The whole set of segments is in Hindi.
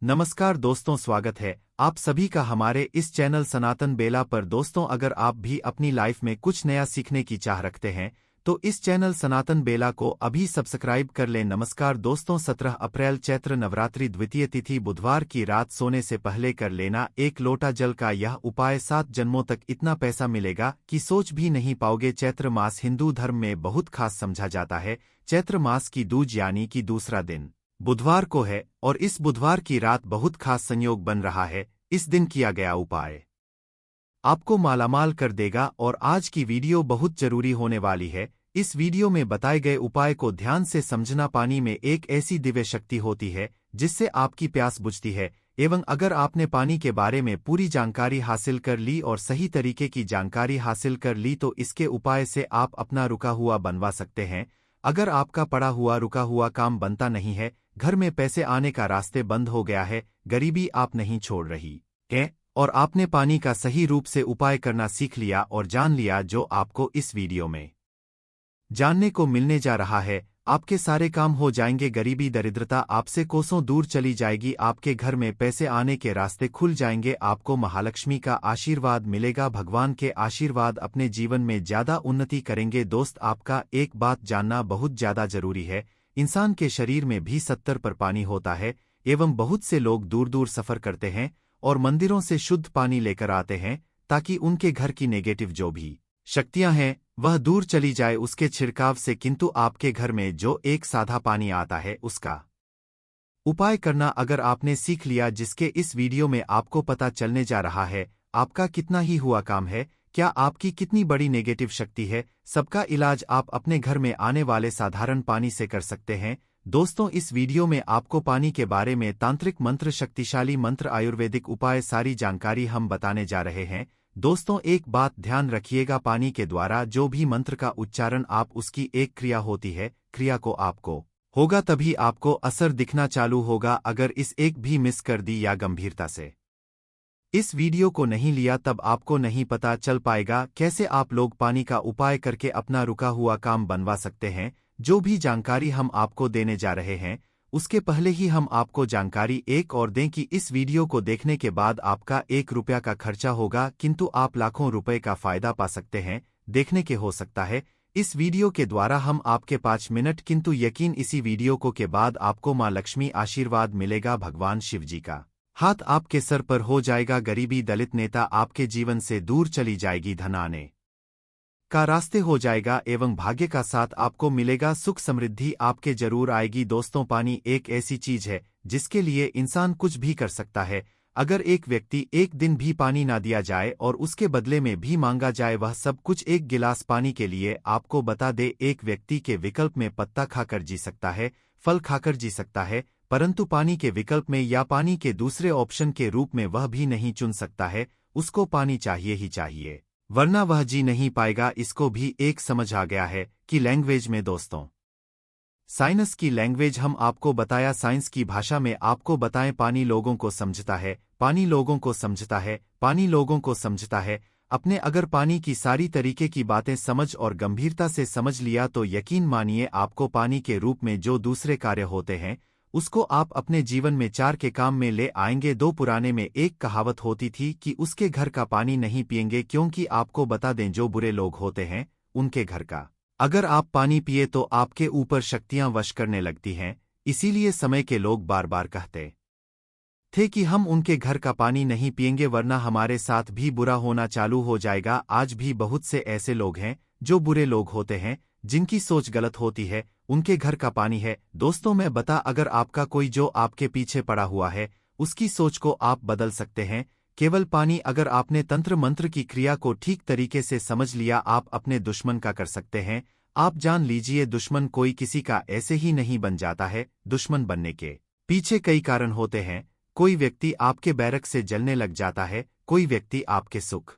नमस्कार दोस्तों, स्वागत है आप सभी का हमारे इस चैनल सनातन बेला पर। दोस्तों, अगर आप भी अपनी लाइफ में कुछ नया सीखने की चाह रखते हैं तो इस चैनल सनातन बेला को अभी सब्सक्राइब कर लें। नमस्कार दोस्तों, 17 अप्रैल चैत्र नवरात्रि द्वितीय तिथि बुधवार की रात सोने से पहले कर लेना एक लोटा जल का यह उपाय। 7 जन्मों तक इतना पैसा मिलेगा कि सोच भी नहीं पाओगे। चैत्र मास हिंदू धर्म में बहुत खास समझा जाता है। चैत्र मास की दूज यानी कि दूसरा दिन बुधवार को है और इस बुधवार की रात बहुत खास संयोग बन रहा है। इस दिन किया गया उपाय आपको मालामाल कर देगा और आज की वीडियो बहुत जरूरी होने वाली है। इस वीडियो में बताए गए उपाय को ध्यान से समझना। पानी में एक ऐसी दिव्य शक्ति होती है जिससे आपकी प्यास बुझती है, एवं अगर आपने पानी के बारे में पूरी जानकारी हासिल कर ली और सही तरीके की जानकारी हासिल कर ली तो इसके उपाय से आप अपना रुका हुआ बनवा सकते हैं। अगर आपका पड़ा हुआ रुका हुआ काम बनता नहीं है, घर में पैसे आने का रास्ते बंद हो गया है, गरीबी आप नहीं छोड़ रही है और आपने पानी का सही रूप से उपाय करना सीख लिया और जान लिया जो आपको इस वीडियो में जानने को मिलने जा रहा है, आपके सारे काम हो जाएंगे। गरीबी दरिद्रता आपसे कोसों दूर चली जाएगी। आपके घर में पैसे आने के रास्ते खुल जाएंगे। आपको महालक्ष्मी का आशीर्वाद मिलेगा। भगवान के आशीर्वाद अपने जीवन में ज्यादा उन्नति करेंगे। दोस्त, आपका एक बात जानना बहुत ज्यादा जरूरी है। इंसान के शरीर में भी 70 पर पानी होता है एवं बहुत से लोग दूर दूर सफर करते हैं और मंदिरों से शुद्ध पानी लेकर आते हैं ताकि उनके घर की नेगेटिव जो भी शक्तियां हैं वह दूर चली जाए उसके छिड़काव से। किंतु आपके घर में जो एक साधा पानी आता है उसका उपाय करना अगर आपने सीख लिया, जिसके इस वीडियो में आपको पता चलने जा रहा है आपका कितना ही हुआ काम है, क्या आपकी कितनी बड़ी नेगेटिव शक्ति है, सबका इलाज आप अपने घर में आने वाले साधारण पानी से कर सकते हैं। दोस्तों, इस वीडियो में आपको पानी के बारे में तांत्रिक मंत्र, शक्तिशाली मंत्र, आयुर्वेदिक उपाय सारी जानकारी हम बताने जा रहे हैं। दोस्तों, एक बात ध्यान रखिएगा, पानी के द्वारा जो भी मंत्र का उच्चारण आप उसकी एक क्रिया होती है, क्रिया को आपको होगा तभी आपको असर दिखना चालू होगा। अगर इस एक भी मिस कर दी या गंभीरता से इस वीडियो को नहीं लिया तब आपको नहीं पता चल पाएगा कैसे आप लोग पानी का उपाय करके अपना रुका हुआ काम बनवा सकते हैं। जो भी जानकारी हम आपको देने जा रहे हैं उसके पहले ही हम आपको जानकारी एक और दें कि इस वीडियो को देखने के बाद आपका 1 रुपया का खर्चा होगा किंतु आप लाखों रुपए का फायदा पा सकते हैं। देखने के हो सकता है इस वीडियो के द्वारा हम आपके 5 मिनट, किंतु यकीन इसी वीडियो को के बाद आपको मां लक्ष्मी आशीर्वाद मिलेगा। भगवान शिव जी का हाथ आपके सर पर हो जाएगा। गरीबी दलित नेता आपके जीवन से दूर चली जाएगी। धन आने का रास्ते हो जाएगा एवं भाग्य का साथ आपको मिलेगा। सुख समृद्धि आपके जरूर आएगी। दोस्तों, पानी एक ऐसी चीज है जिसके लिए इंसान कुछ भी कर सकता है। अगर एक व्यक्ति एक दिन भी पानी ना दिया जाए और उसके बदले में भी मांगा जाए वह सब कुछ एक गिलास पानी के लिए, आपको बता दे एक व्यक्ति के विकल्प में पत्ता खाकर जी सकता है, फल खाकर जी सकता है, परंतु पानी के विकल्प में या पानी के दूसरे ऑप्शन के रूप में वह भी नहीं चुन सकता है। उसको पानी चाहिए ही चाहिए, वरना वह जी नहीं पाएगा। इसको भी एक समझ आ गया है कि लैंग्वेज में दोस्तों, साइंस की लैंग्वेज हम आपको बताया, साइंस की भाषा में आपको बताएं। पानी लोगों को समझता है, पानी लोगों को समझता है, पानी लोगों को समझता है। अपने अगर पानी की सारी तरीके की बातें समझ और गंभीरता से समझ लिया तो यकीन मानिए आपको पानी के रूप में जो दूसरे कार्य होते हैं उसको आप अपने जीवन में 4 के काम में ले आएंगे। 2 पुराने में एक कहावत होती थी कि उसके घर का पानी नहीं पिएंगे, क्योंकि आपको बता दें जो बुरे लोग होते हैं उनके घर का अगर आप पानी पिए तो आपके ऊपर शक्तियां वश करने लगती हैं। इसीलिए समय के लोग बार बार कहते थे कि हम उनके घर का पानी नहीं पिएंगे वरना हमारे साथ भी बुरा होना चालू हो जाएगा। आज भी बहुत से ऐसे लोग हैं जो बुरे लोग होते हैं, जिनकी सोच गलत होती है, उनके घर का पानी है। दोस्तों, मैं बता अगर आपका कोई जो आपके पीछे पड़ा हुआ है उसकी सोच को आप बदल सकते हैं। केवल पानी, अगर आपने तंत्र मंत्र की क्रिया को ठीक तरीके से समझ लिया आप अपने दुश्मन का कर सकते हैं। आप जान लीजिए दुश्मन कोई किसी का ऐसे ही नहीं बन जाता है। दुश्मन बनने के पीछे कई कारण होते हैं। कोई व्यक्ति आपके बैरक से जलने लग जाता है, कोई व्यक्ति आपके सुख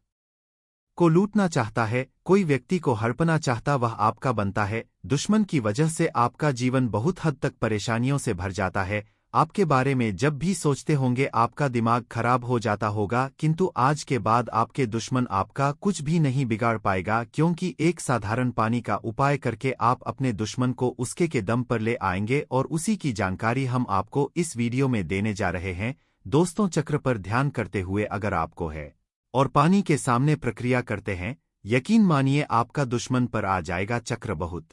को लूटना चाहता है, कोई व्यक्ति को हड़पना चाहता वह आपका बनता है। दुश्मन की वजह से आपका जीवन बहुत हद तक परेशानियों से भर जाता है। आपके बारे में जब भी सोचते होंगे आपका दिमाग खराब हो जाता होगा, किंतु आज के बाद आपके दुश्मन आपका कुछ भी नहीं बिगाड़ पाएगा, क्योंकि एक साधारण पानी का उपाय करके आप अपने दुश्मन को उसके के दम पर ले आएंगे और उसी की जानकारी हम आपको इस वीडियो में देने जा रहे हैं। दोस्तों, चक्र पर ध्यान करते हुए अगर आपको है और पानी के सामने प्रक्रिया करते हैं, यकीन मानिए आपका दुश्मन पर आ जाएगा। चक्र बहुत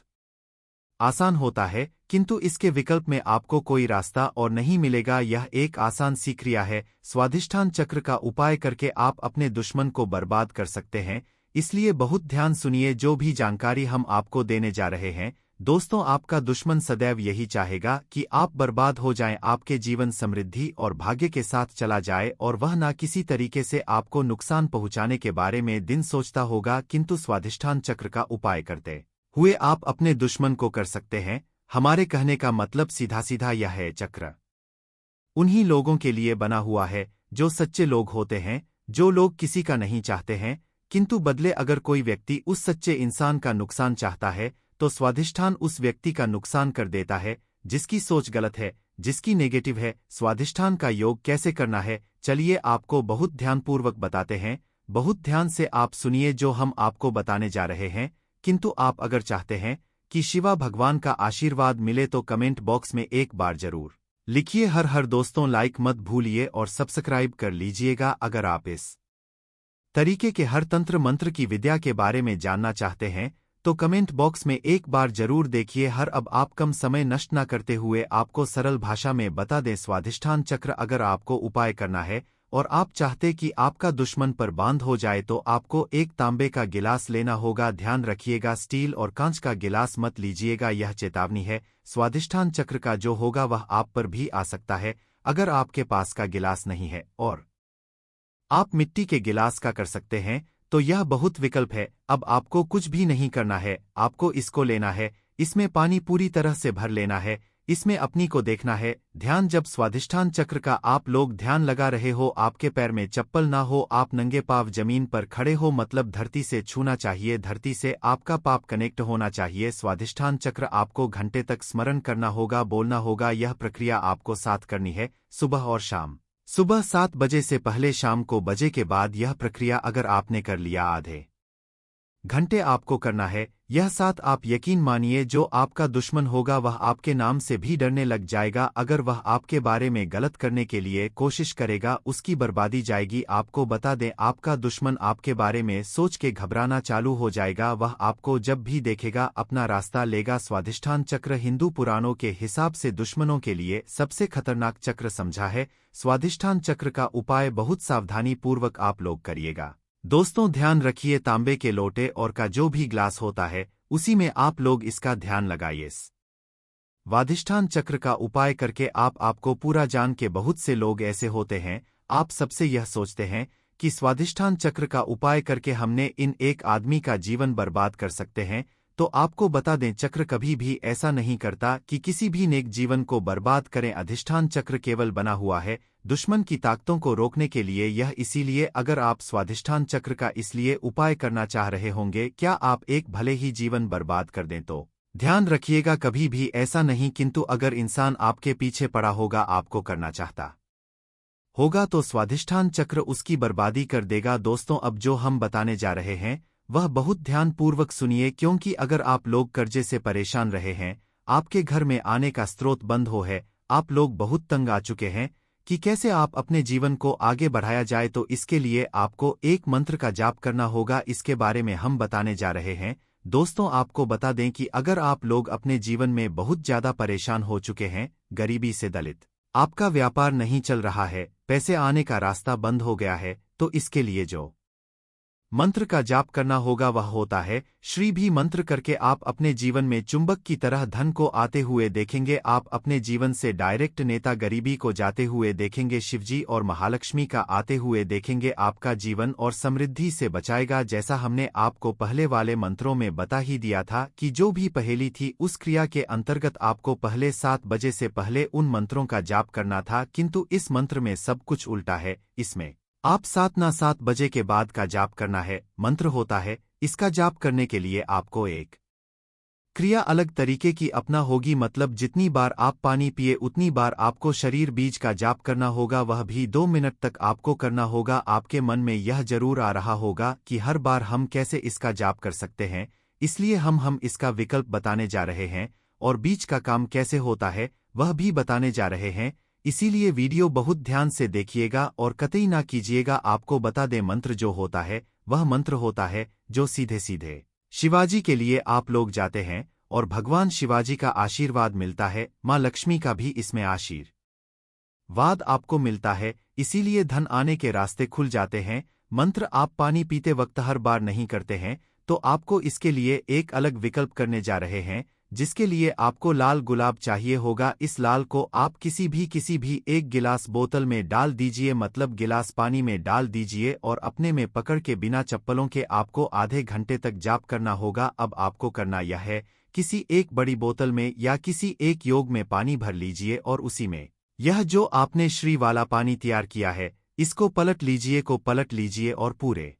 आसान होता है, किंतु इसके विकल्प में आपको कोई रास्ता और नहीं मिलेगा। यह एक आसान सी क्रिया है। स्वाधिष्ठान चक्र का उपाय करके आप अपने दुश्मन को बर्बाद कर सकते हैं, इसलिए बहुत ध्यान सुनिए जो भी जानकारी हम आपको देने जा रहे हैं। दोस्तों, आपका दुश्मन सदैव यही चाहेगा कि आप बर्बाद हो जाएं, आपके जीवन समृद्धि और भाग्य के साथ चला जाए, और वह ना किसी तरीके से आपको नुकसान पहुंचाने के बारे में दिन सोचता होगा। किंतु स्वाधिष्ठान चक्र का उपाय करते हुए आप अपने दुश्मन को कर सकते हैं। हमारे कहने का मतलब सीधा सीधा यह है, चक्र उन्हीं लोगों के लिए बना हुआ है जो सच्चे लोग होते हैं, जो लोग किसी का नहीं चाहते हैं, किंतु बदले अगर कोई व्यक्ति उस सच्चे इंसान का नुकसान चाहता है तो स्वाधिष्ठान उस व्यक्ति का नुकसान कर देता है, जिसकी सोच गलत है, जिसकी नेगेटिव है। स्वाधिष्ठान का योग कैसे करना है, चलिए आपको बहुत ध्यानपूर्वक बताते हैं। बहुत ध्यान से आप सुनिए जो हम आपको बताने जा रहे हैं। किंतु आप अगर चाहते हैं कि शिवा भगवान का आशीर्वाद मिले तो कमेंट बॉक्स में एक बार जरूर लिखिए हर हर। दोस्तों, लाइक मत भूलिए और सब्सक्राइब कर लीजिएगा। अगर आप इस तरीके के हर तंत्र मंत्र की विद्या के बारे में जानना चाहते हैं तो कमेंट बॉक्स में एक बार जरूर देखिए हर। अब आप कम समय नष्ट न करते हुए आपको सरल भाषा में बता दें। स्वाधिष्ठान चक्र अगर आपको उपाय करना है और आप चाहते कि आपका दुश्मन पर बांध हो जाए तो आपको एक तांबे का गिलास लेना होगा। ध्यान रखिएगा, स्टील और कांच का गिलास मत लीजिएगा, यह चेतावनी है। स्वाधिष्ठान चक्र का जो होगा वह आप पर भी आ सकता है अगर आपके पास का गिलास नहीं है और आप मिट्टी के गिलास का कर सकते हैं तो यह बहुत विकल्प है। अब आपको कुछ भी नहीं करना है, आपको इसको लेना है, इसमें पानी पूरी तरह से भर लेना है, इसमें अपनी को देखना है। ध्यान, जब स्वाधिष्ठान चक्र का आप लोग ध्यान लगा रहे हो, आपके पैर में चप्पल ना हो, आप नंगे पांव जमीन पर खड़े हो, मतलब धरती से छूना चाहिए, धरती से आपका पाप कनेक्ट होना चाहिए। स्वाधिष्ठान चक्र आपको घंटे तक स्मरण करना होगा, बोलना होगा। यह प्रक्रिया आपको साथ करनी है, सुबह और शाम। सुबह 7 बजे से पहले, शाम को बजे के बाद। यह प्रक्रिया अगर आपने कर लिया, आधे घंटे आपको करना है यह साथ। आप यकीन मानिए जो आपका दुश्मन होगा वह आपके नाम से भी डरने लग जाएगा। अगर वह आपके बारे में गलत करने के लिए कोशिश करेगा, उसकी बर्बादी जाएगी। आपको बता दें, आपका दुश्मन आपके बारे में सोच के घबराना चालू हो जाएगा। वह आपको जब भी देखेगा अपना रास्ता लेगा। स्वाधिष्ठान चक्र हिंदू पुराणों के हिसाब से दुश्मनों के लिए सबसे खतरनाक चक्र समझा है। स्वाधिष्ठान चक्र का उपाय बहुत सावधानी पूर्वक आप लोग करिएगा। दोस्तों, ध्यान रखिए, तांबे के लोटे और का जो भी ग्लास होता है उसी में आप लोग इसका ध्यान लगाइए। स्वाधिष्ठान चक्र का उपाय करके आपको पूरा जान के बहुत से लोग ऐसे होते हैं, आप सबसे यह सोचते हैं कि स्वाधिष्ठान चक्र का उपाय करके हमने इन एक आदमी का जीवन बर्बाद कर सकते हैं। तो आपको बता दें, चक्र कभी भी ऐसा नहीं करता कि किसी भी नेक जीवन को बर्बाद करें। अधिष्ठान चक्र केवल बना हुआ है दुश्मन की ताकतों को रोकने के लिए। यह इसीलिए अगर आप स्वाधिष्ठान चक्र का इसलिए उपाय करना चाह रहे होंगे क्या आप एक भले ही जीवन बर्बाद कर दें, तो ध्यान रखिएगा कभी भी ऐसा नहीं। किंतु अगर इंसान आपके पीछे पड़ा होगा, आपको करना चाहता होगा, तो स्वाधिष्ठान चक्र उसकी बर्बादी कर देगा। दोस्तों, अब जो हम बताने जा रहे हैं वह बहुत ध्यानपूर्वक सुनिए, क्योंकि अगर आप लोग कर्जे से परेशान रहे हैं, आपके घर में आने का स्रोत बंद हो है, आप लोग बहुत तंग आ चुके हैं कि कैसे आप अपने जीवन को आगे बढ़ाया जाए, तो इसके लिए आपको एक मंत्र का जाप करना होगा। इसके बारे में हम बताने जा रहे हैं। दोस्तों, आपको बता दें कि अगर आप लोग अपने जीवन में बहुत ज्यादा परेशान हो चुके हैं, गरीबी से दलित, आपका व्यापार नहीं चल रहा है, पैसे आने का रास्ता बंद हो गया है, तो इसके लिए जो मंत्र का जाप करना होगा वह होता है श्री भी मंत्र करके आप अपने जीवन में चुंबक की तरह धन को आते हुए देखेंगे। आप अपने जीवन से डायरेक्ट नेता गरीबी को जाते हुए देखेंगे, शिवजी और महालक्ष्मी का आते हुए देखेंगे। आपका जीवन और समृद्धि से बचाएगा। जैसा हमने आपको पहले वाले मंत्रों में बता ही दिया था कि जो भी पहेली थी उस क्रिया के अंतर्गत आपको पहले 7 बजे से पहले उन मंत्रों का जाप करना था, किंतु इस मंत्र में सब कुछ उल्टा है। इसमें आप 7 बजे के बाद का जाप करना है। मंत्र होता है, इसका जाप करने के लिए आपको एक क्रिया अलग तरीके की अपना होगी, मतलब जितनी बार आप पानी पिए उतनी बार आपको शरीर बीज का जाप करना होगा, वह भी 2 मिनट तक आपको करना होगा। आपके मन में यह जरूर आ रहा होगा कि हर बार हम कैसे इसका जाप कर सकते हैं, इसलिए हम इसका विकल्प बताने जा रहे हैं और बीज का काम कैसे होता है वह भी बताने जा रहे हैं। इसीलिए वीडियो बहुत ध्यान से देखिएगा और कतई ना कीजिएगा। आपको बता दें, मंत्र जो होता है वह मंत्र होता है जो सीधे सीधे शिवाजी के लिए आप लोग जाते हैं और भगवान शिवाजी का आशीर्वाद मिलता है, माँ लक्ष्मी का भी इसमें आशीर्वाद आपको मिलता है, इसीलिए धन आने के रास्ते खुल जाते हैं। मंत्र आप पानी पीते वक्त हर बार नहीं करते हैं, तो आपको इसके लिए एक अलग विकल्प करने जा रहे हैं, जिसके लिए आपको लाल गुलाब चाहिए होगा। इस लाल को आप किसी भी एक गिलास बोतल में डाल दीजिए, मतलब गिलास पानी में डाल दीजिए और अपने में पकड़ के बिना चप्पलों के आपको आधे घंटे तक जाप करना होगा। अब आपको करना यह है, किसी एक बड़ी बोतल में या किसी एक योग में पानी भर लीजिए और उसी में यह जो आपने श्री वाला पानी तैयार किया है इसको पलट लीजिए और पूरे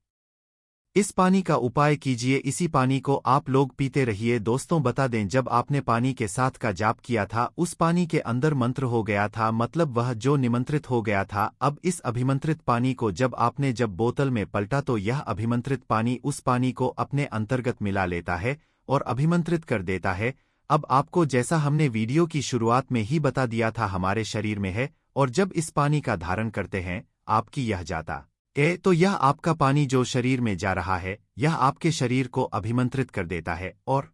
इस पानी का उपाय कीजिए। इसी पानी को आप लोग पीते रहिए। दोस्तों बता दें, जब आपने पानी के साथ का जाप किया था उस पानी के अंदर मंत्र हो गया था, मतलब वह जो निमंत्रित हो गया था। अब इस अभिमंत्रित पानी को जब बोतल में पलटा तो यह अभिमंत्रित पानी उस पानी को अपने अंतर्गत मिला लेता है और अभिमंत्रित कर देता है। अब आपको जैसा हमने वीडियो की शुरुआत में ही बता दिया था हमारे शरीर में है, और जब इस पानी का धारण करते हैं आपकी यह जाता तो यह आपका पानी जो शरीर में जा रहा है यह आपके शरीर को अभिमंत्रित कर देता है और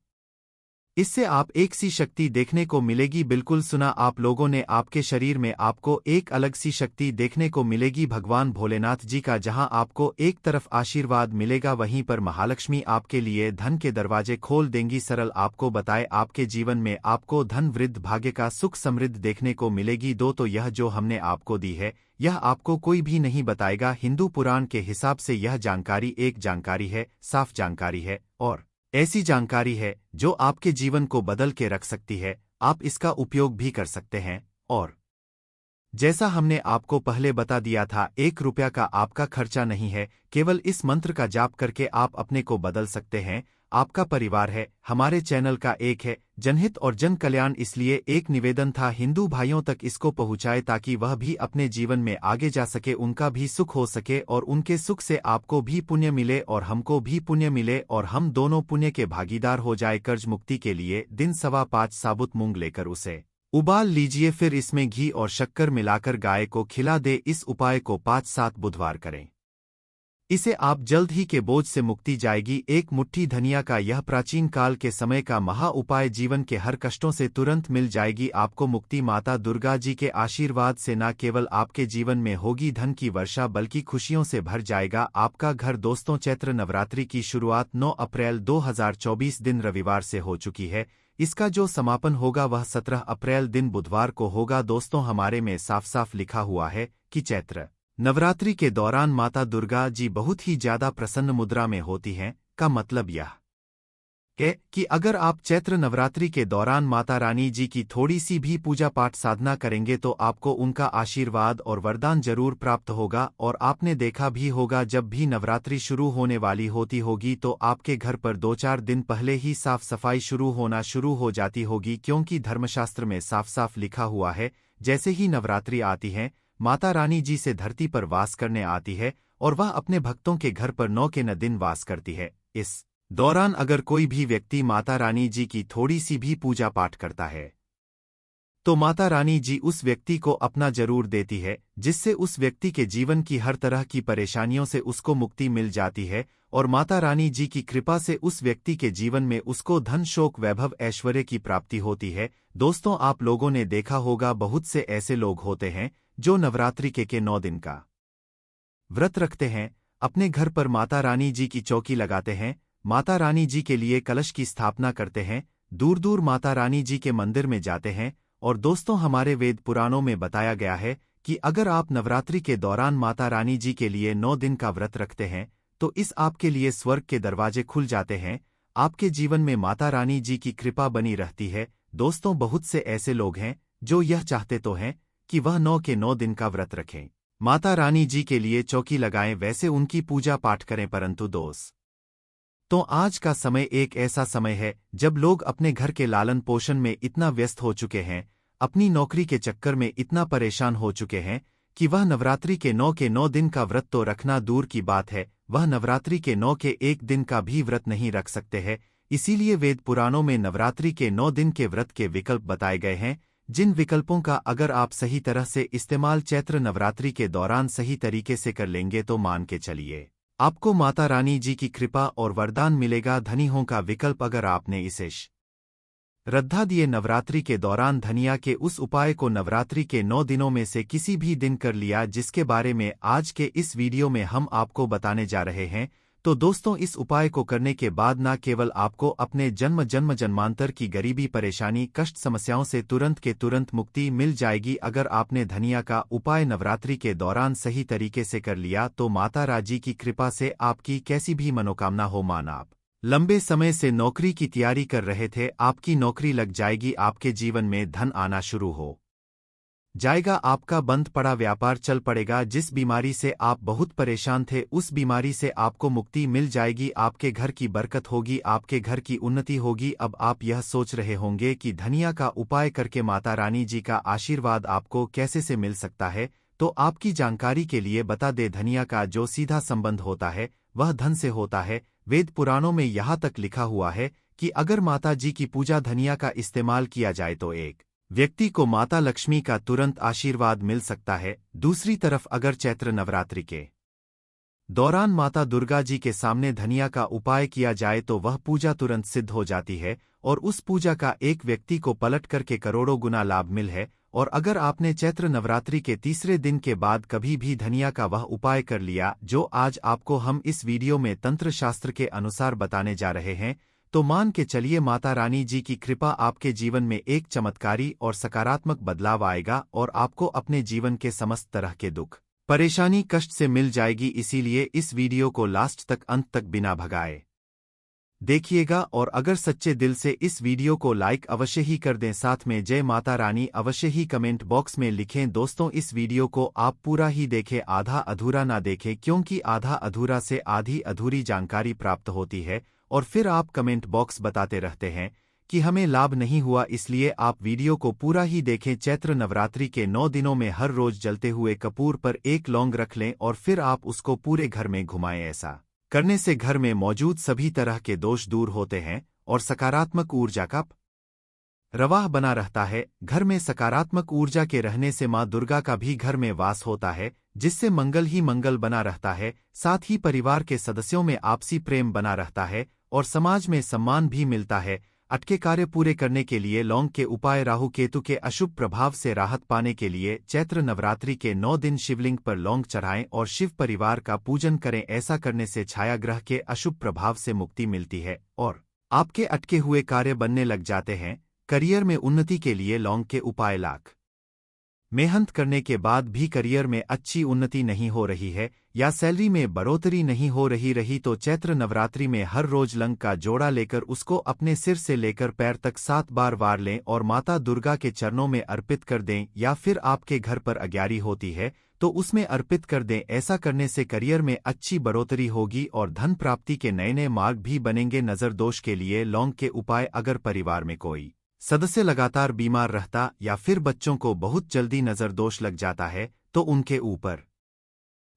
इससे आप एक सी शक्ति देखने को मिलेगी। बिल्कुल सुना आप लोगों ने, आपके शरीर में आपको एक अलग सी शक्ति देखने को मिलेगी भगवान भोलेनाथ जी का। जहां आपको एक तरफ आशीर्वाद मिलेगा वहीं पर महालक्ष्मी आपके लिए धन के दरवाजे खोल देंगी। सरल आपको बताए, आपके जीवन में आपको धन वृद्ध भाग्य का सुख समृद्ध देखने को मिलेगी। तो यह जो हमने आपको दी है यह आपको कोई भी नहीं बताएगा। हिंदू पुराण के हिसाब से यह जानकारी एक जानकारी है, साफ जानकारी है और ऐसी जानकारी है जो आपके जीवन को बदल के रख सकती है। आप इसका उपयोग भी कर सकते हैं और जैसा हमने आपको पहले बता दिया था, 1 रुपया का आपका खर्चा नहीं है। केवल इस मंत्र का जाप करके आप अपने को बदल सकते हैं। आपका परिवार है, हमारे चैनल का एक है जनहित और जन कल्याण, इसलिए एक निवेदन था हिंदू भाइयों तक इसको पहुंचाए ताकि वह भी अपने जीवन में आगे जा सके, उनका भी सुख हो सके और उनके सुख से आपको भी पुण्य मिले और हमको भी पुण्य मिले और हम दोनों पुण्य के भागीदार हो जाए। कर्ज मुक्ति के लिए दिन 5.25 साबुत मूंग लेकर उसे उबाल लीजिए, फिर इसमें घी और शक्कर मिलाकर गाय को खिला दे। इस उपाय को 5-7 बुधवार करें, इसे आप जल्द ही के बोझ से मुक्ति जाएगी। एक मुट्ठी धनिया का यह प्राचीन काल के समय का महा उपाय जीवन के हर कष्टों से तुरंत मिल जाएगी आपको मुक्ति। माता दुर्गा जी के आशीर्वाद से न केवल आपके जीवन में होगी धन की वर्षा बल्कि खुशियों से भर जाएगा आपका घर। दोस्तों, चैत्र नवरात्रि की शुरुआत 9 अप्रैल 2024 दिन रविवार से हो चुकी है। इसका जो समापन होगा वह 17 अप्रैल दिन बुधवार को होगा। दोस्तों, हमारे में साफ साफ लिखा हुआ है कि चैत्र नवरात्रि के दौरान माता दुर्गा जी बहुत ही ज्यादा प्रसन्न मुद्रा में होती हैं। का मतलब यह है कि अगर आप चैत्र नवरात्रि के दौरान माता रानी जी की थोड़ी सी भी पूजा पाठ साधना करेंगे तो आपको उनका आशीर्वाद और वरदान जरूर प्राप्त होगा। और आपने देखा भी होगा, जब भी नवरात्रि शुरू होने वाली होती होगी तो आपके घर पर 2-4 दिन पहले ही साफ सफाई शुरू हो जाती होगी, क्योंकि धर्मशास्त्र में साफ साफ लिखा हुआ है जैसे ही नवरात्रि आती है माता रानी जी से धरती पर वास करने आती है और वह अपने भक्तों के घर पर 9 के 9 दिन वास करती है। इस दौरान अगर कोई भी व्यक्ति माता रानी जी की थोड़ी सी भी पूजा पाठ करता है तो माता रानी जी उस व्यक्ति को अपना जरूर देती है, जिससे उस व्यक्ति के जीवन की हर तरह की परेशानियों से उसको मुक्ति मिल जाती है और माता रानी जी की कृपा से उस व्यक्ति के जीवन में उसको धन शोक वैभव ऐश्वर्य की प्राप्ति होती है। दोस्तों, आप लोगों ने देखा होगा बहुत से ऐसे लोग होते हैं जो नवरात्रि के 9 दिन का व्रत रखते हैं, अपने घर पर माता रानी जी की चौकी लगाते हैं, माता रानी जी के लिए कलश की स्थापना करते हैं, दूर दूर माता रानी जी के मंदिर में जाते हैं। और दोस्तों, हमारे वेद पुराणों में बताया गया है कि अगर आप नवरात्रि के दौरान माता रानी जी के लिए 9 दिन का व्रत रखते हैं तो इस आपके लिए स्वर्ग के दरवाजे खुल जाते हैं, आपके जीवन में माता रानी जी की कृपा बनी रहती है। दोस्तों, बहुत से ऐसे लोग हैं जो यह चाहते तो हैं कि वह 9 के 9 दिन का व्रत रखें, माता रानी जी के लिए चौकी लगाएं, वैसे उनकी पूजा पाठ करें, परंतु दोस्त तो आज का समय एक ऐसा समय है जब लोग अपने घर के लालन पोषण में इतना व्यस्त हो चुके हैं, अपनी नौकरी के चक्कर में इतना परेशान हो चुके हैं कि वह नवरात्रि के 9 दिन का व्रत तो रखना दूर की बात है, वह नवरात्रि के 9 के 1 दिन का भी व्रत नहीं रख सकते हैं। इसीलिए वेद पुराणों में नवरात्रि के 9 दिन के व्रत के विकल्प बताए गए हैं, जिन विकल्पों का अगर आप सही तरह से इस्तेमाल चैत्र नवरात्रि के दौरान सही तरीके से कर लेंगे तो मान के चलिए आपको माता रानी जी की कृपा और वरदान मिलेगा। धनियों का विकल्प, अगर आपने इसे श्रद्धा दिए नवरात्रि के दौरान धनिया के उस उपाय को नवरात्रि के 9 दिनों में से किसी भी दिन कर लिया, जिसके बारे में आज के इस वीडियो में हम आपको बताने जा रहे हैं, तो दोस्तों इस उपाय को करने के बाद न केवल आपको अपने जन्मांतर की गरीबी, परेशानी, कष्ट, समस्याओं से तुरंत के तुरंत मुक्ति मिल जाएगी। अगर आपने धनिया का उपाय नवरात्रि के दौरान सही तरीके से कर लिया तो माता राजी की कृपा से आपकी कैसी भी मनोकामना हो, मान आप लंबे समय से नौकरी की तैयारी कर रहे थे, आपकी नौकरी लग जाएगी, आपके जीवन में धन आना शुरू हो जाएगा, आपका बंद पड़ा व्यापार चल पड़ेगा, जिस बीमारी से आप बहुत परेशान थे उस बीमारी से आपको मुक्ति मिल जाएगी, आपके घर की बरकत होगी, आपके घर की उन्नति होगी। अब आप यह सोच रहे होंगे कि धनिया का उपाय करके माता रानी जी का आशीर्वाद आपको कैसे से मिल सकता है, तो आपकी जानकारी के लिए बता दे, धनिया का जो सीधा संबंध होता है वह धन से होता है। वेद पुराणों में यहाँ तक लिखा हुआ है कि अगर माता जी की पूजा धनिया का इस्तेमाल किया जाए तो एक व्यक्ति को माता लक्ष्मी का तुरंत आशीर्वाद मिल सकता है। दूसरी तरफ अगर चैत्र नवरात्रि के दौरान माता दुर्गा जी के सामने धनिया का उपाय किया जाए तो वह पूजा तुरंत सिद्ध हो जाती है और उस पूजा का एक व्यक्ति को पलट करके करोड़ों गुना लाभ मिल है। और अगर आपने चैत्र नवरात्रि के तीसरे दिन के बाद कभी भी धनिया का वह उपाय कर लिया जो आज आपको हम इस वीडियो में तंत्र शास्त्र के अनुसार बताने जा रहे हैं, तो मान के चलिए माता रानी जी की कृपा आपके जीवन में एक चमत्कारी और सकारात्मक बदलाव आएगा और आपको अपने जीवन के समस्त तरह के दुख, परेशानी, कष्ट से मिल जाएगी। इसीलिए इस वीडियो को लास्ट तक, अंत तक बिना भगाए देखिएगा और अगर सच्चे दिल से इस वीडियो को लाइक अवश्य ही कर दें, साथ में जय माता रानी अवश्य ही कमेंट बॉक्स में लिखें। दोस्तों इस वीडियो को आप पूरा ही देखें, आधा अधूरा ना देखें, क्योंकि आधा अधूरा से आधी अधूरी जानकारी प्राप्त होती है और फिर आप कमेंट बॉक्स बताते रहते हैं कि हमें लाभ नहीं हुआ, इसलिए आप वीडियो को पूरा ही देखें। चैत्र नवरात्रि के 9 दिनों में हर रोज जलते हुए कपूर पर एक लौंग रख लें और फिर आप उसको पूरे घर में घुमाएं। ऐसा करने से घर में मौजूद सभी तरह के दोष दूर होते हैं और सकारात्मक ऊर्जा का प्रवाह बना रहता है। घर में सकारात्मक ऊर्जा के रहने से मां दुर्गा का भी घर में वास होता है, जिससे मंगल ही मंगल बना रहता है। साथ ही परिवार के सदस्यों में आपसी प्रेम बना रहता है और समाज में सम्मान भी मिलता है। अटके कार्य पूरे करने के लिए लौंग के उपाय, राहु केतु के अशुभ प्रभाव से राहत पाने के लिए चैत्र नवरात्रि के 9 दिन शिवलिंग पर लौंग चढ़ाएं और शिव परिवार का पूजन करें। ऐसा करने से छाया ग्रह के अशुभ प्रभाव से मुक्ति मिलती है और आपके अटके हुए कार्य बनने लग जाते हैं। करियर में उन्नति के लिए लौंग के उपाय, लाख मेहनत करने के बाद भी करियर में अच्छी उन्नति नहीं हो रही है या सैलरी में बढ़ोतरी नहीं हो रही तो चैत्र नवरात्रि में हर रोज लौंग का जोड़ा लेकर उसको अपने सिर से लेकर पैर तक 7 बार वार लें और माता दुर्गा के चरणों में अर्पित कर दें, या फिर आपके घर पर अग्यारी होती है तो उसमें अर्पित कर दें। ऐसा करने से करियर में अच्छी बढ़ोतरी होगी और धन प्राप्ति के नए नए मार्ग भी बनेंगे। नजर दोष के लिए लौंग के उपाय, अगर परिवार में कोई सदस्य लगातार बीमार रहता या फिर बच्चों को बहुत जल्दी नजर दोष लग जाता है तो उनके ऊपर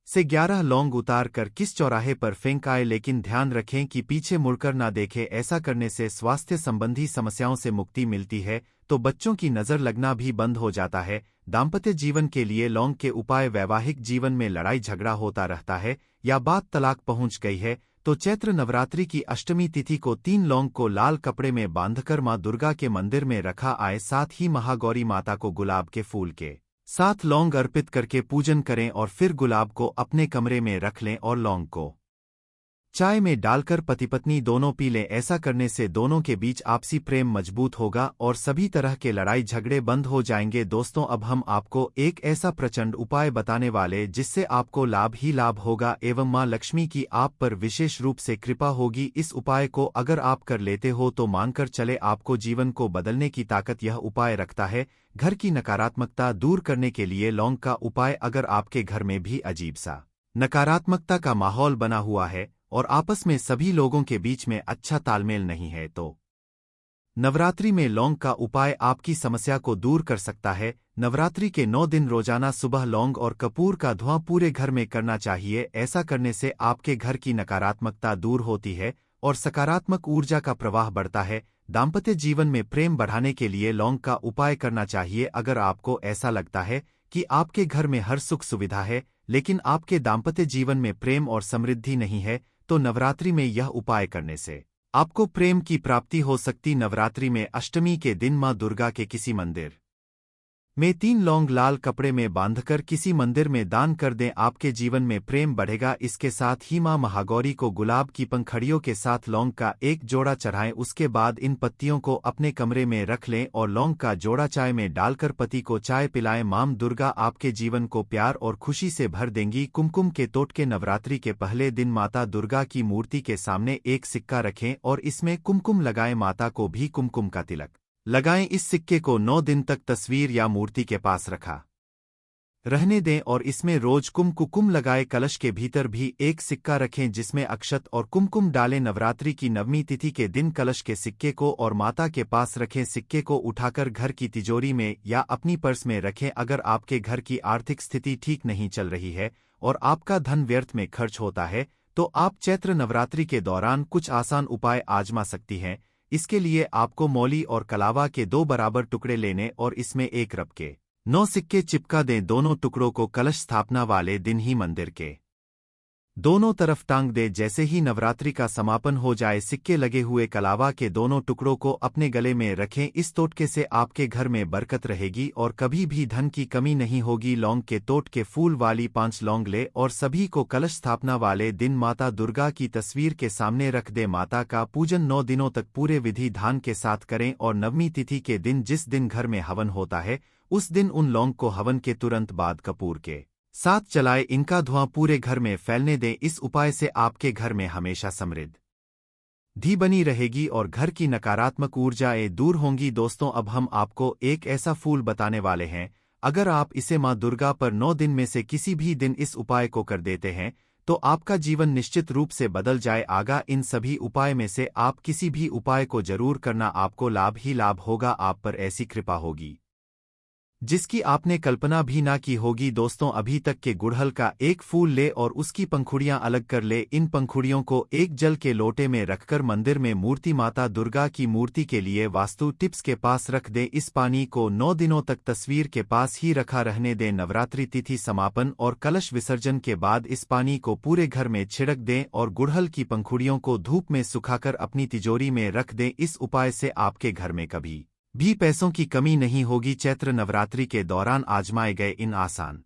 से 11 लौंग उतार कर किस चौराहे पर फेंक आए, लेकिन ध्यान रखें कि पीछे मुड़कर ना देखें। ऐसा करने से स्वास्थ्य संबंधी समस्याओं से मुक्ति मिलती है तो बच्चों की नजर लगना भी बंद हो जाता है। दाम्पत्य जीवन के लिए लौंग के उपाय, वैवाहिक जीवन में लड़ाई झगड़ा होता रहता है या बात तलाक पहुंच गई है तो चैत्र नवरात्रि की अष्टमी तिथि को 3 लौंग को लाल कपड़े में बांधकर मां दुर्गा के मंदिर में रखा आए। साथ ही महागौरी माता को गुलाब के फूल के साथ लौंग अर्पित करके पूजन करें और फिर गुलाब को अपने कमरे में रख लें और लौंग को चाय में डालकर पति पत्नी दोनों पी लें। ऐसा करने से दोनों के बीच आपसी प्रेम मजबूत होगा और सभी तरह के लड़ाई झगड़े बंद हो जाएंगे। दोस्तों अब हम आपको एक ऐसा प्रचंड उपाय बताने वाले जिससे आपको लाभ ही लाभ होगा एवं मां लक्ष्मी की आप पर विशेष रूप से कृपा होगी। इस उपाय को अगर आप कर लेते हो तो मानकर चले आपको जीवन को बदलने की ताकत यह उपाय रखता है। घर की नकारात्मकता दूर करने के लिए लौंग का उपाय, अगर आपके घर में भी अजीब सा नकारात्मकता का माहौल बना हुआ है और आपस में सभी लोगों के बीच में अच्छा तालमेल नहीं है तो नवरात्रि में लौंग का उपाय आपकी समस्या को दूर कर सकता है। नवरात्रि के 9 दिन रोजाना सुबह लौंग और कपूर का धुआं पूरे घर में करना चाहिए। ऐसा करने से आपके घर की नकारात्मकता दूर होती है और सकारात्मक ऊर्जा का प्रवाह बढ़ता है। दाम्पत्य जीवन में प्रेम बढ़ाने के लिए लौंग का उपाय करना चाहिए। अगर आपको ऐसा लगता है कि आपके घर में हर सुख सुविधा है लेकिन आपके दाम्पत्य जीवन में प्रेम और समृद्धि नहीं है, तो नवरात्रि में यह उपाय करने से आपको प्रेम की प्राप्ति हो सकती। नवरात्रि में अष्टमी के दिन मां दुर्गा के किसी मंदिर में 3 लौंग लाल कपड़े में बांधकर किसी मंदिर में दान कर दें। आपके जीवन में प्रेम बढ़ेगा। इसके साथ ही मां महागौरी को गुलाब की पंखड़ियों के साथ लौंग का एक जोड़ा चढ़ाएं। उसके बाद इन पत्तियों को अपने कमरे में रख लें और लौंग का जोड़ा चाय में डालकर पति को चाय पिलाएं। मां दुर्गा आपके जीवन को प्यार और खुशी से भर देंगी। कुमकुम के टोटके नवरात्रि के पहले दिन माता दुर्गा की मूर्ति के सामने एक सिक्का रखें और इसमें कुमकुम लगाएं। माता को भी कुमकुम का तिलक लगाएं। इस सिक्के को 9 दिन तक तस्वीर या मूर्ति के पास रखा रहने दें और इसमें रोज कुमकुम लगाए। कलश के भीतर भी एक सिक्का रखें जिसमें अक्षत और कुमकुम डालें। नवरात्रि की 9वीं तिथि के दिन कलश के सिक्के को और माता के पास रखें। सिक्के को उठाकर घर की तिजोरी में या अपनी पर्स में रखें। अगर आपके घर की आर्थिक स्थिति ठीक नहीं चल रही है और आपका धन व्यर्थ में खर्च होता है तो आप चैत्र नवरात्रि के दौरान कुछ आसान उपाय आजमा सकती हैं। इसके लिए आपको मौली और कलावा के 2 बराबर टुकड़े लेने और इसमें एक रब के 9 सिक्के चिपका दें। दोनों टुकड़ों को कलश स्थापना वाले दिन ही मंदिर के दोनों तरफ टांग दें। जैसे ही नवरात्रि का समापन हो जाए सिक्के लगे हुए कलावा के दोनों टुकड़ों को अपने गले में रखें। इस टोटके से आपके घर में बरकत रहेगी और कभी भी धन की कमी नहीं होगी। लौंग के टोटके फूल वाली 5 लौंग ले और सभी को कलश स्थापना वाले दिन माता दुर्गा की तस्वीर के सामने रख दे। माता का पूजन 9 दिनों तक पूरे विधि धान के साथ करें और 9वीं तिथि के दिन जिस दिन घर में हवन होता है उस दिन उन लौंग को हवन के तुरंत बाद कपूर के साथ चलाए। इनका धुआं पूरे घर में फैलने दें। इस उपाय से आपके घर में हमेशा समृद्धि बनी रहेगी और घर की नकारात्मक ऊर्जाएं दूर होंगी। दोस्तों, अब हम आपको एक ऐसा फूल बताने वाले हैं, अगर आप इसे मां दुर्गा पर 9 दिन में से किसी भी दिन इस उपाय को कर देते हैं तो आपका जीवन निश्चित रूप से बदल जाएगा। इन सभी उपाय में से आप किसी भी उपाय को जरूर करना, आपको लाभ ही लाभ होगा। आप पर ऐसी कृपा होगी जिसकी आपने कल्पना भी ना की होगी। दोस्तों, अभी तक के गुड़हल का एक फूल ले और उसकी पंखुड़ियां अलग कर ले। इन पंखुड़ियों को एक जल के लोटे में रखकर मंदिर में मूर्ति माता दुर्गा की मूर्ति के लिए वास्तु टिप्स के पास रख दें। इस पानी को 9 दिनों तक तस्वीर के पास ही रखा रहने दें। नवरात्रि तिथि समापन और कलश विसर्जन के बाद इस पानी को पूरे घर में छिड़क दें और गुड़हल की पंखुड़ियों को धूप में सुखाकर अपनी तिजोरी में रख दें। इस उपाय से आपके घर में कभी भी पैसों की कमी नहीं होगी। चैत्र नवरात्रि के दौरान आजमाए गए इन आसान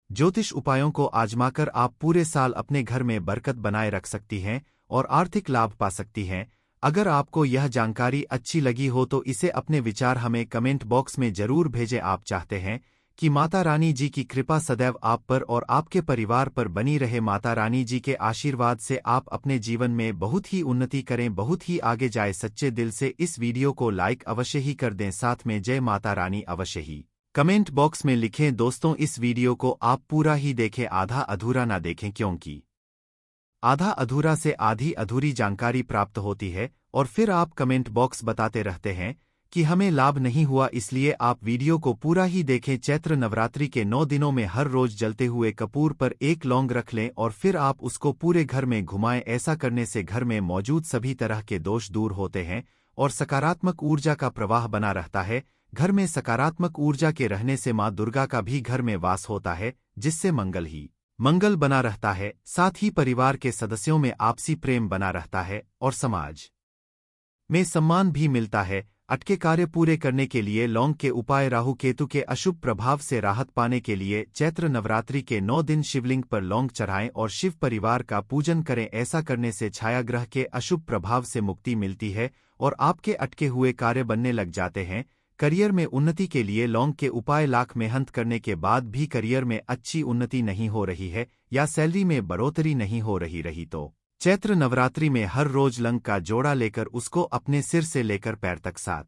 ज्योतिष उपायों को आजमाकर आप पूरे साल अपने घर में बरकत बनाए रख सकती हैं और आर्थिक लाभ पा सकती हैं। अगर आपको यह जानकारी अच्छी लगी हो तो इसे अपने विचार हमें कमेंट बॉक्स में जरूर भेजें। आप चाहते हैं कि माता रानी जी की कृपा सदैव आप पर और आपके परिवार पर बनी रहे। माता रानी जी के आशीर्वाद से आप अपने जीवन में बहुत ही उन्नति करें, बहुत ही आगे जाए। सच्चे दिल से इस वीडियो को लाइक अवश्य ही कर दें, साथ में जय माता रानी अवश्य ही कमेंट बॉक्स में लिखें। दोस्तों, इस वीडियो को आप पूरा ही देखें, आधा अधूरा ना देखें, क्योंकि आधा अधूरा से आधी अधूरी जानकारी प्राप्त होती है और फिर आप कमेंट बॉक्स बताते रहते हैं कि हमें लाभ नहीं हुआ। इसलिए आप वीडियो को पूरा ही देखें। चैत्र नवरात्रि के 9 दिनों में हर रोज जलते हुए कपूर पर एक लौंग रख लें और फिर आप उसको पूरे घर में घुमाएं। ऐसा करने से घर में मौजूद सभी तरह के दोष दूर होते हैं और सकारात्मक ऊर्जा का प्रवाह बना रहता है। घर में सकारात्मक ऊर्जा के रहने से मां दुर्गा का भी घर में वास होता है, जिससे मंगल ही मंगल बना रहता है। साथ ही परिवार के सदस्यों में आपसी प्रेम बना रहता है और समाज में सम्मान भी मिलता है। अटके कार्य पूरे करने के लिए लौंग के उपाय। राहु केतु के अशुभ प्रभाव से राहत पाने के लिए चैत्र नवरात्रि के 9 दिन शिवलिंग पर लौंग चढ़ाएं और शिव परिवार का पूजन करें। ऐसा करने से छायाग्रह के अशुभ प्रभाव से मुक्ति मिलती है और आपके अटके हुए कार्य बनने लग जाते हैं। करियर में उन्नति के लिए लौंग के उपाय। लाख मेहनत करने के बाद भी करियर में अच्छी उन्नति नहीं हो रही है या सैलरी में बढ़ोतरी नहीं हो रही तो चैत्र नवरात्रि में हर रोज लौंग का जोड़ा लेकर उसको अपने सिर से लेकर पैर तक 7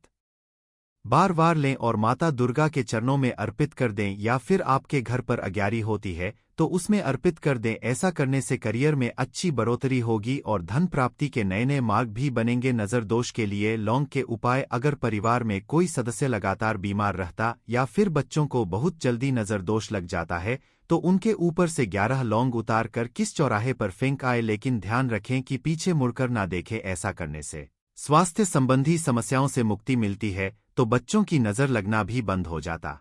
बार बार लें और माता दुर्गा के चरणों में अर्पित कर दें, या फिर आपके घर पर अग्यारी होती है तो उसमें अर्पित कर दें। ऐसा करने से करियर में अच्छी बढ़ोतरी होगी और धन प्राप्ति के नए नए मार्ग भी बनेंगे। नज़र दोष के लिए लौंग के उपाय। अगर परिवार में कोई सदस्य लगातार बीमार रहता या फिर बच्चों को बहुत जल्दी नज़र दोष लग जाता है तो उनके ऊपर से 11 लौंग उतार कर किस चौराहे पर फेंक आए, लेकिन ध्यान रखें कि पीछे मुड़कर ना देखें। ऐसा करने से स्वास्थ्य संबंधी समस्याओं से मुक्ति मिलती है तो बच्चों की नज़र लगना भी बंद हो जाता।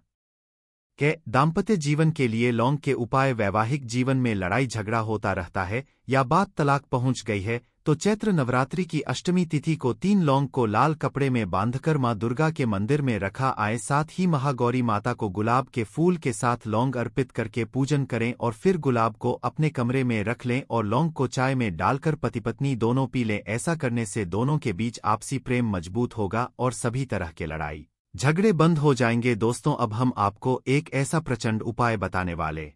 दाम्पत्य जीवन के लिए लौंग के उपाय। वैवाहिक जीवन में लड़ाई झगड़ा होता रहता है या बात तलाक पहुंच गई है तो चैत्र नवरात्रि की अष्टमी तिथि को 3 लौंग को लाल कपड़े में बांधकर मां दुर्गा के मंदिर में रखा आए। साथ ही महागौरी माता को गुलाब के फूल के साथ लौंग अर्पित करके पूजन करें और फिर गुलाब को अपने कमरे में रख लें और लौंग को चाय में डालकर पति पत्नी दोनों पी लें। ऐसा करने से दोनों के बीच आपसी प्रेम मजबूत होगा और सभी तरह के लड़ाई झगड़े बंद हो जाएंगे। दोस्तों, अब हम आपको एक ऐसा प्रचंड उपाय बताने वाले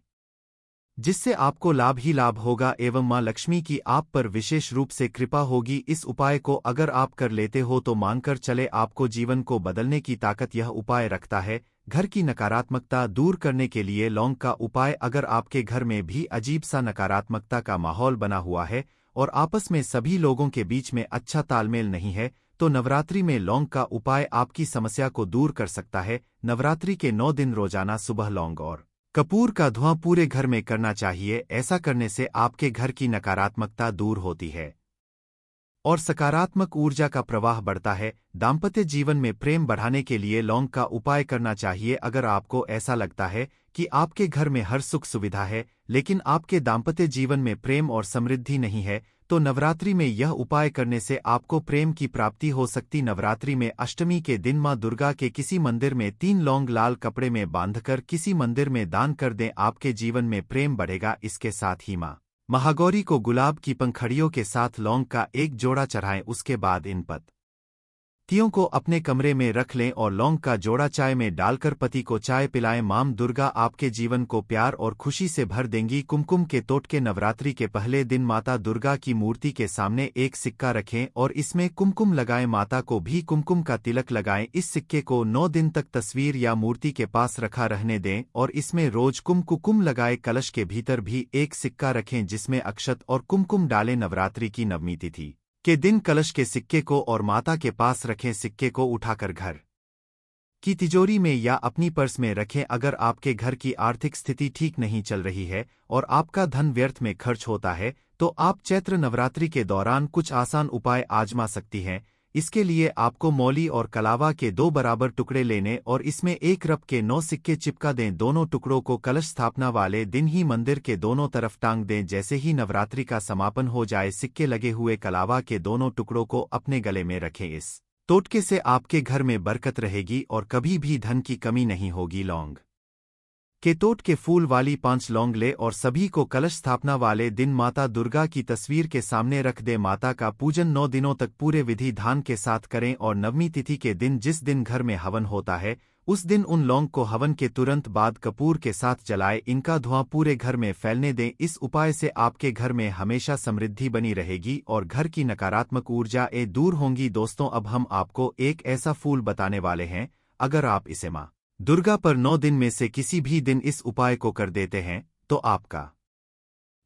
जिससे आपको लाभ ही लाभ होगा एवं मां लक्ष्मी की आप पर विशेष रूप से कृपा होगी। इस उपाय को अगर आप कर लेते हो तो मानकर चले आपको जीवन को बदलने की ताकत यह उपाय रखता है। घर की नकारात्मकता दूर करने के लिए लौंग का उपाय। अगर आपके घर में भी अजीब सा नकारात्मकता का माहौल बना हुआ है और आपस में सभी लोगों के बीच में अच्छा तालमेल नहीं है तो नवरात्रि में लौंग का उपाय आपकी समस्या को दूर कर सकता है। नवरात्रि के 9 दिन रोजाना सुबह लौंग और कपूर का धुआं पूरे घर में करना चाहिए। ऐसा करने से आपके घर की नकारात्मकता दूर होती है और सकारात्मक ऊर्जा का प्रवाह बढ़ता है। दाम्पत्य जीवन में प्रेम बढ़ाने के लिए लौंग का उपाय करना चाहिए। अगर आपको ऐसा लगता है कि आपके घर में हर सुख सुविधा है लेकिन आपके दाम्पत्य जीवन में प्रेम और समृद्धि नहीं है तो नवरात्रि में यह उपाय करने से आपको प्रेम की प्राप्ति हो सकती। नवरात्रि में अष्टमी के दिन मां दुर्गा के किसी मंदिर में 3 लौंग लाल कपड़े में बांधकर किसी मंदिर में दान कर दें। आपके जीवन में प्रेम बढ़ेगा। इसके साथ ही मां महागौरी को गुलाब की पंखड़ियों के साथ लौंग का एक जोड़ा चढ़ाएं। उसके बाद इन पत्तियों को अपने कमरे में रख लें और लौंग का जोड़ा चाय में डालकर पति को चाय पिलाएं। मां दुर्गा आपके जीवन को प्यार और खुशी से भर देंगी। कुमकुम के तोटके। नवरात्रि के पहले दिन माता दुर्गा की मूर्ति के सामने एक सिक्का रखें और इसमें कुमकुम लगाएं। माता को भी कुमकुम का तिलक लगाएं। इस सिक्के को 9 दिन तक तस्वीर या मूर्ति के पास रखा रहने दें और इसमें रोज कुमकुम लगाए। कलश के भीतर भी एक सिक्का रखें जिसमें अक्षत और कुमकुम डालें। नवरात्रि की नवमी तिथि के दिन कलश के सिक्के को और माता के पास रखें। सिक्के को उठाकर घर की तिजोरी में या अपनी पर्स में रखें। अगर आपके घर की आर्थिक स्थिति ठीक नहीं चल रही है और आपका धन व्यर्थ में खर्च होता है तो आप चैत्र नवरात्रि के दौरान कुछ आसान उपाय आजमा सकती हैं। इसके लिए आपको मौली और कलावा के 2 बराबर टुकड़े लेने और इसमें 1 रप के 9 सिक्के चिपका दें। दोनों टुकड़ों को कलश स्थापना वाले दिन ही मंदिर के दोनों तरफ टांग दें। जैसे ही नवरात्रि का समापन हो जाए सिक्के लगे हुए कलावा के दोनों टुकड़ों को अपने गले में रखें। इस टोटके से आपके घर में बरकत रहेगी और कभी भी धन की कमी नहीं होगी। लौंग के तोट के फूल वाली 5 लौंग ले और सभी को कलश स्थापना वाले दिन माता दुर्गा की तस्वीर के सामने रख दे। माता का पूजन 9 दिनों तक पूरे विधि धान के साथ करें और नवमी तिथि के दिन जिस दिन घर में हवन होता है उस दिन उन लौंग को हवन के तुरंत बाद कपूर के साथ जलाए। इनका धुआं पूरे घर में फैलने दें। इस उपाय से आपके घर में हमेशा समृद्धि बनी रहेगी और घर की नकारात्मक ऊर्जाएं दूर होंगी। दोस्तों, अब हम आपको एक ऐसा फूल बताने वाले हैं। अगर आप इसे मां दुर्गा पर 9 दिन में से किसी भी दिन इस उपाय को कर देते हैं तो आपका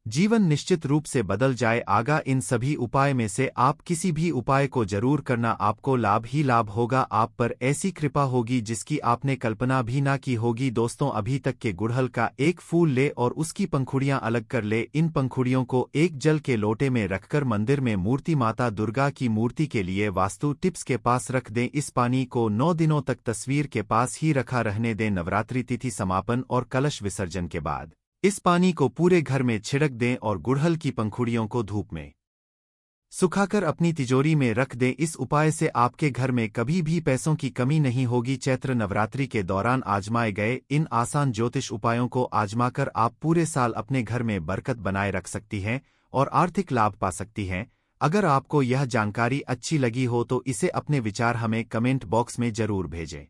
जीवन निश्चित रूप से बदल जाए आगा। इन सभी उपाय में से आप किसी भी उपाय को जरूर करना, आपको लाभ ही लाभ होगा। आप पर ऐसी कृपा होगी जिसकी आपने कल्पना भी ना की होगी। दोस्तों, अभी तक के गुड़हल का एक फूल ले और उसकी पंखुड़ियां अलग कर ले। इन पंखुड़ियों को एक जल के लोटे में रखकर मंदिर में मूर्ति माता दुर्गा की मूर्ति के लिए वास्तु टिप्स के पास रख दें। इस पानी को 9 दिनों तक तस्वीर के पास ही रखा रहने दें। नवरात्रि तिथि समापन और कलश विसर्जन के बाद इस पानी को पूरे घर में छिड़क दें और गुड़हल की पंखुड़ियों को धूप में सुखाकर अपनी तिजोरी में रख दें। इस उपाय से आपके घर में कभी भी पैसों की कमी नहीं होगी। चैत्र नवरात्रि के दौरान आजमाए गए इन आसान ज्योतिष उपायों को आजमाकर आप पूरे साल अपने घर में बरकत बनाए रख सकती हैं और आर्थिक लाभ पा सकती हैं। अगर आपको यह जानकारी अच्छी लगी हो तो इसे अपने विचार हमें कमेंट बॉक्स में जरूर भेजें।